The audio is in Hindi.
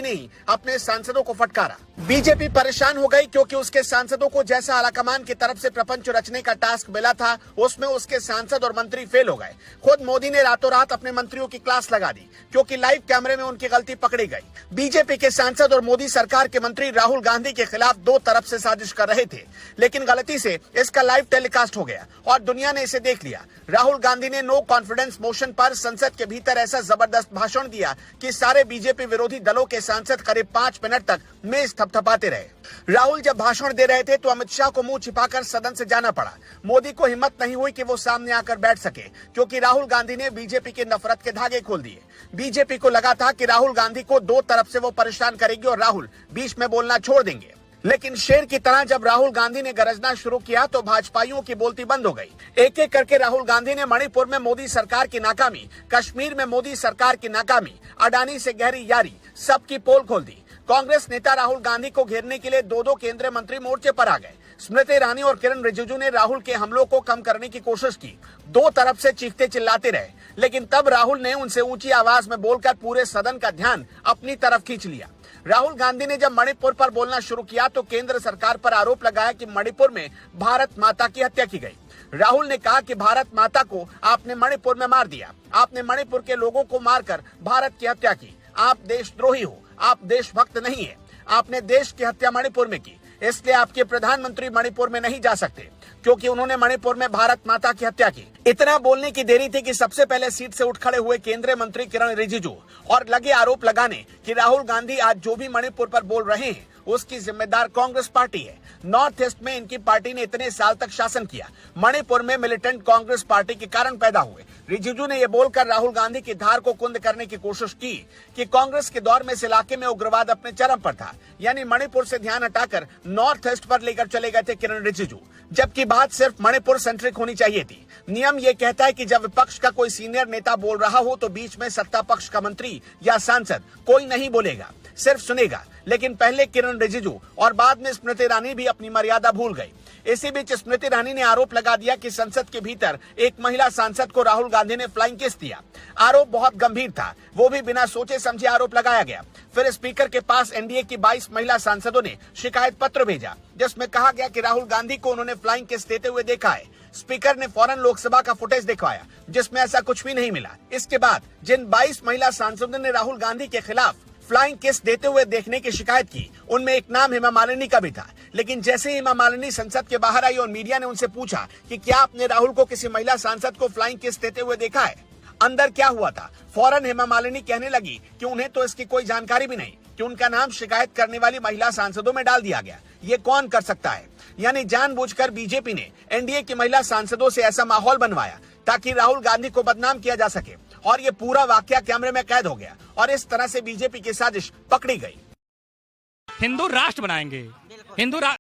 ने ही अपने सांसदों को फटकारा। बीजेपी परेशान हो गई क्योंकि उसके सांसदों को जैसा आलाकमान की तरफ से प्रपंच रचने का टास्क मिला था, उसमें उसके सांसद और मंत्री फेल हो गए। खुद मोदी ने रातों रात अपने मंत्रियों की क्लास लगा दी क्योंकि लाइव कैमरे में उनकी गलती पकड़ी गई। बीजेपी के सांसद और मोदी सरकार के मंत्री राहुल गांधी के खिलाफ दो तरफ से साजिश कर रहे थे, लेकिन गलती से इसका लाइव टेलीकास्ट हो गया और दुनिया ने इसे देख लिया। राहुल गांधी ने नो कॉन्फिडेंस मोशन पर संसद के भीतर ऐसा जबरदस्त भाषण दिया कि सारे बीजेपी विरोधी दलों के सांसद करीब 5 मिनट तक मेज थपथपाते रहे। राहुल जब भाषण दे रहे थे तो अमित शाह को मुंह छिपाकर सदन से जाना पड़ा। मोदी को हिम्मत नहीं हुई कि वो सामने आकर बैठ सके क्योंकि राहुल गांधी ने बीजेपी के नफरत के धागे खोल दिए। बीजेपी को लगा था कि राहुल गांधी को दो तरफ से वो परेशान करेगी और राहुल बीच में बोलना छोड़ देंगे, लेकिन शेर की तरह जब राहुल गांधी ने गरजना शुरू किया तो भाजपाइयों की बोलती बंद हो गई। एक एक करके राहुल गांधी ने मणिपुर में मोदी सरकार की नाकामी, कश्मीर में मोदी सरकार की नाकामी, अडानी से गहरी यारी, सबकी पोल खोल दी। कांग्रेस नेता राहुल गांधी को घेरने के लिए दो केंद्रीय मंत्री मोर्चे पर आ गए। स्मृति ईरानी और किरण रिजिजू ने राहुल के हमलों को कम करने की कोशिश की, दो तरफ से चीखते चिल्लाते रहे, लेकिन तब राहुल ने उनसे ऊंची आवाज में बोलकर पूरे सदन का ध्यान अपनी तरफ खींच लिया। राहुल गांधी ने जब मणिपुर पर बोलना शुरू किया तो केंद्र सरकार पर आरोप लगाया कि मणिपुर में भारत माता की हत्या की गई। राहुल ने कहा कि भारत माता को आपने मणिपुर में मार दिया, आपने मणिपुर के लोगों को मारकर भारत की हत्या की, आप देशद्रोही हो, आप देशभक्त नहीं है, आपने देश की हत्या मणिपुर में की, इसलिए आपके प्रधानमंत्री मणिपुर में नहीं जा सकते क्योंकि उन्होंने मणिपुर में भारत माता की हत्या की। इतना बोलने की देरी थी कि सबसे पहले सीट से उठ खड़े हुए केंद्रीय मंत्री किरण रिजिजू और लगे आरोप लगाने कि राहुल गांधी आज जो भी मणिपुर पर बोल रहे हैं उसकी जिम्मेदार कांग्रेस पार्टी है। नॉर्थ ईस्ट में इनकी पार्टी ने इतने साल तक शासन किया, मणिपुर में मिलिटेंट कांग्रेस पार्टी के कारण पैदा हुए। रिजिजू ने यह बोलकर राहुल गांधी की धार को कुंद करने की कोशिश की कि कांग्रेस के दौर में इस इलाके में उग्रवाद अपने चरम पर था, यानी मणिपुर से ध्यान हटाकर नॉर्थ ईस्ट पर लेकर चले गए थे किरण रिजिजू, जबकि बात सिर्फ मणिपुर सेंट्रिक होनी चाहिए थी। नियम ये कहता है कि जब विपक्ष का कोई सीनियर नेता बोल रहा हो तो बीच में सत्ता पक्ष का मंत्री या सांसद कोई नहीं बोलेगा, सिर्फ सुनेगा। लेकिन पहले किरण रिजिजू और बाद में स्मृति ईरानी भी अपनी मर्यादा भूल गई। इसी बीच स्मृति ईरानी ने आरोप लगा दिया कि संसद के भीतर एक महिला सांसद को राहुल गांधी ने फ्लाइंग किस दिया। आरोप बहुत गंभीर था, वो भी बिना सोचे समझे आरोप लगाया गया। फिर स्पीकर के पास एनडीए की 22 महिला सांसदों ने शिकायत पत्र भेजा जिसमें कहा गया कि राहुल गांधी को उन्होंने फ्लाइंग किस देते हुए देखा है। स्पीकर ने फौरन लोकसभा का फुटेज दिखवाया जिसमें ऐसा कुछ भी नहीं मिला। इसके बाद जिन 22 महिला सांसदों ने राहुल गांधी के खिलाफ फ्लाइंग किस देते हुए देखने की शिकायत की, उनमें एक नाम हेमा मालिनी का भी था। लेकिन जैसे ही हेमा मालिनी संसद के बाहर आई और मीडिया ने उनसे पूछा कि क्या आपने राहुल को किसी महिला सांसद को फ्लाइंग किस देते हुए देखा है, अंदर क्या हुआ था, फौरन हेमा मालिनी कहने लगी कि उन्हें तो इसकी कोई जानकारी भी नहीं कि उनका नाम शिकायत करने वाली महिला सांसदों में डाल दिया गया। ये कौन कर सकता है? यानी जानबूझकर बीजेपी ने एनडीए की महिला सांसदों से ऐसा माहौल बनवाया ताकि राहुल गांधी को बदनाम किया जा सके, और ये पूरा वाकया कैमरे में कैद हो गया और इस तरह से बीजेपी की साजिश पकड़ी गई। हिंदू राष्ट्र बनाएंगे, हिंदू